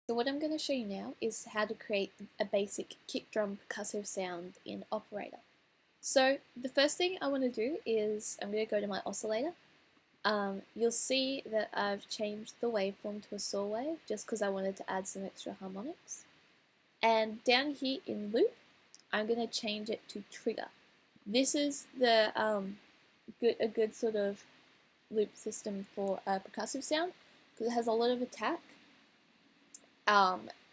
So what I'm going to show you now is how to create a basic kick drum percussive sound in Operator. So the first thing I want to do is I'm going to go to my oscillator. You'll see that I've changed the waveform to a saw wave just because I wanted to add some extra harmonics. And down here in loop, I'm going to change it to trigger. This is the a good sort of loop system for a percussive sound because it has a lot of attack.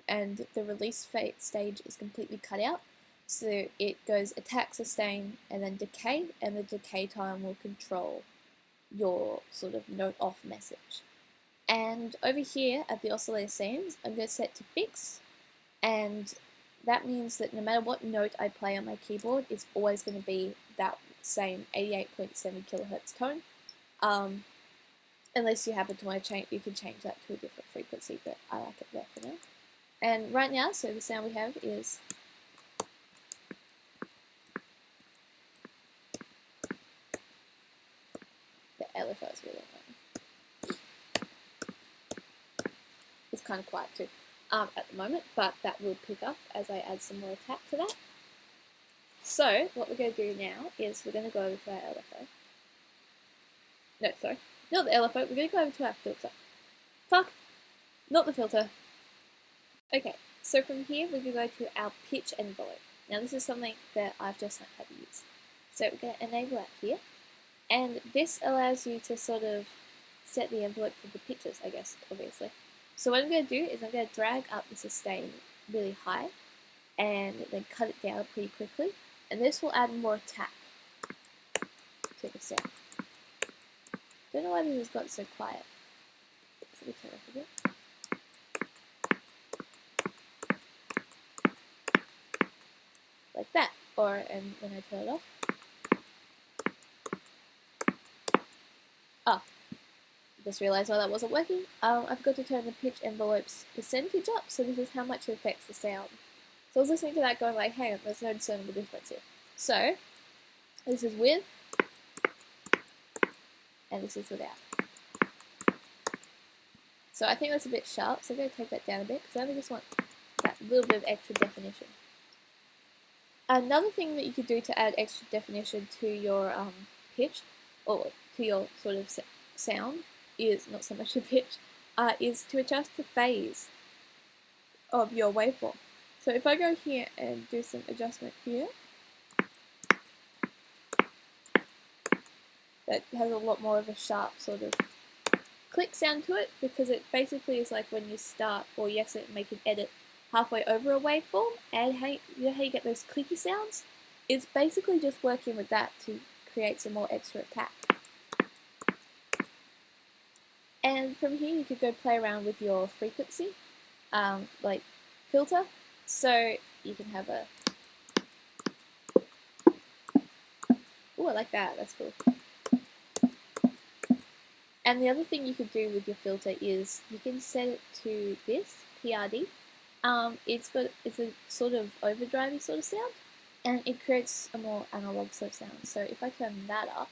And the release stage is completely cut out, so it goes attack, sustain, and then decay, and the decay time will control your sort of note off message. And over here at the oscillator settings, I'm going to set to fix, and that means that no matter what note I play on my keyboard, it's always going to be that same 88.7 kilohertz tone. Unless you happen to want to change, you can change that to a different frequency, but I like it there for now. And right now, so the sound we have is the LFO is really annoying. It's kind of quiet too at the moment, but that will pick up as I add some more attack to that. So what we're going to do now is we're going to go over to our LFO. No, sorry. Not the LFO, we're going to go over to our filter. Fuck! Not the filter. Okay, so from here we're going to go to our pitch envelope. Now this is something that I've just learned how to use. So we're going to enable that here. And this allows you to sort of set the envelope for the pitches, I guess, obviously. So what I'm going to do is I'm going to drag up the sustain really high and then cut it down pretty quickly. And this will add more attack to the sound. Don't know why this has got so quiet. So we turn it up a bit. Like that. And when I turn it off. Oh, just realised why that wasn't working. I've got to turn the pitch envelope's percentage up, so this is how much it affects the sound. So I was listening to that going like, hang on, there's no discernible difference here. So, this is with, and this is without. So I think that's a bit sharp, so I'm going to take that down a bit, because I only just want that little bit of extra definition. Another thing that you could do to add extra definition to your pitch, or to your sort of sound, is, not so much the pitch, is to adjust the phase of your waveform. So if I go here and do some adjustment here, that has a lot more of a sharp sort of click sound to it, because it basically is like when you start or you accidentally make an edit halfway over a waveform, and you know how you get those clicky sounds? It's basically just working with that to create some more extra attack. And from here you could go play around with your frequency, like filter, so you can have a, ooh, I like that, that's cool. And the other thing you could do with your filter is you can set it to this, PRD. It's a sort of overdrivey sort of sound, and it creates a more analog sort of sound. So if I turn that up,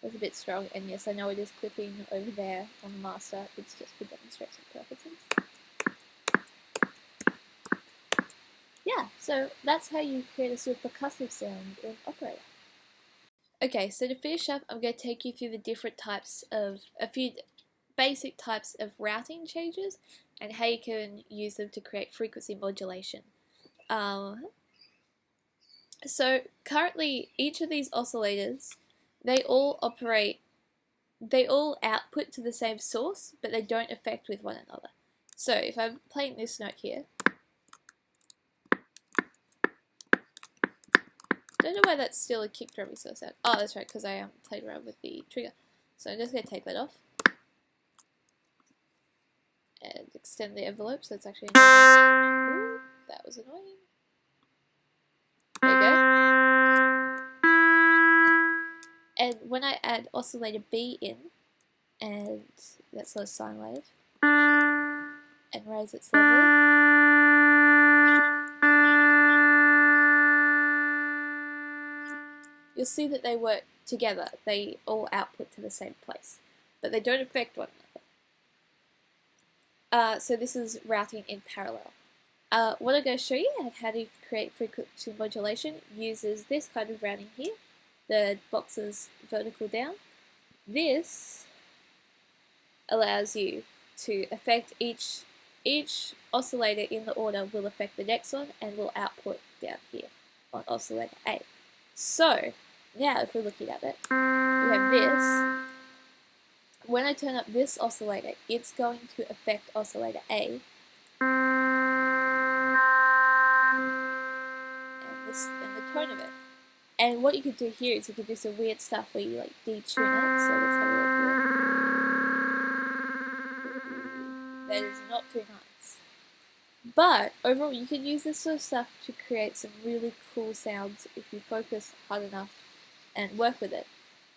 it's a bit strong, and yes, I know it is clipping over there on the master, it's just for demonstration purposes. Yeah, so that's how you create a sort of percussive sound in Operator. Okay, so to finish up, I'm going to take you through the different types of, a few basic types of routing changes and how you can use them to create frequency modulation. So currently, each of these oscillators, they all output to the same source, but they don't affect with one another. So if I'm playing this note here, don't know why that's still a kick drummy sort of sound. Oh, that's right, because I played around with the trigger. So I'm just going to take that off and extend the envelope so it's actually another. Ooh, that was annoying. There you go. And when I add oscillator B in, and that's a sine wave, and raise its level, you'll see that they work together. They all output to the same place, but they don't affect one another. So this is routing in parallel. What I'm going to show you how to create frequency modulation uses this kind of routing here. The boxes vertical down. This allows you to affect each oscillator in the order will affect the next one and will output down here on oscillator A. So now if we're looking at it, we have this. When I turn up this oscillator, it's going to affect oscillator A and the tone of it. And what you could do here is you could do some weird stuff where you like detune it. So let's have a look here. That is not too nice. But overall, you can use this sort of stuff to create some really cool sounds if you focus hard enough and work with it.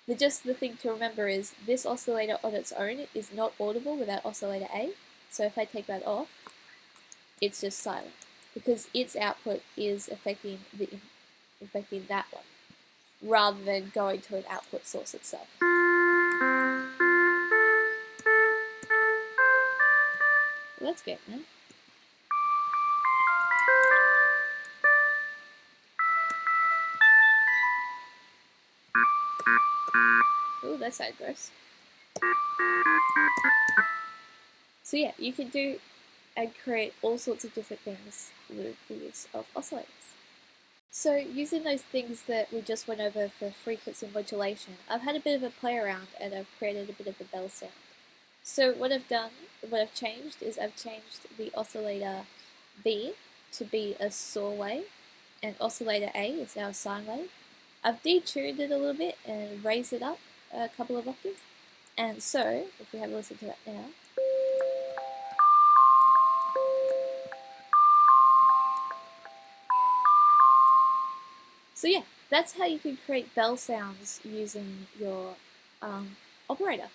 The thing to remember is this oscillator on its own is not audible without oscillator A. So if I take that off, it's just silent because its output is affecting that one, rather than going to an output source itself. Let's go, man. Ooh, that sounds gross. So yeah, you can do and create all sorts of different things with the use of oscillators. So using those things that we just went over for frequency modulation, I've had a bit of a play around and I've created a bit of a bell sound. So what I've changed is I've changed the oscillator B to be a saw wave, and oscillator A is now a sine wave. I've detuned it a little bit and raised it up a couple of octaves. And so, if we have a listen to that now, so yeah, that's how you can create bell sounds using your operator.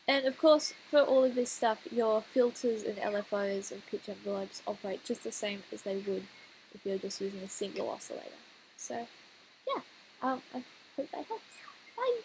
And of course, for all of this stuff, your filters and LFOs and pitch envelopes operate just the same as they would if you're just using a single oscillator. So yeah, I hope that helps. Bye!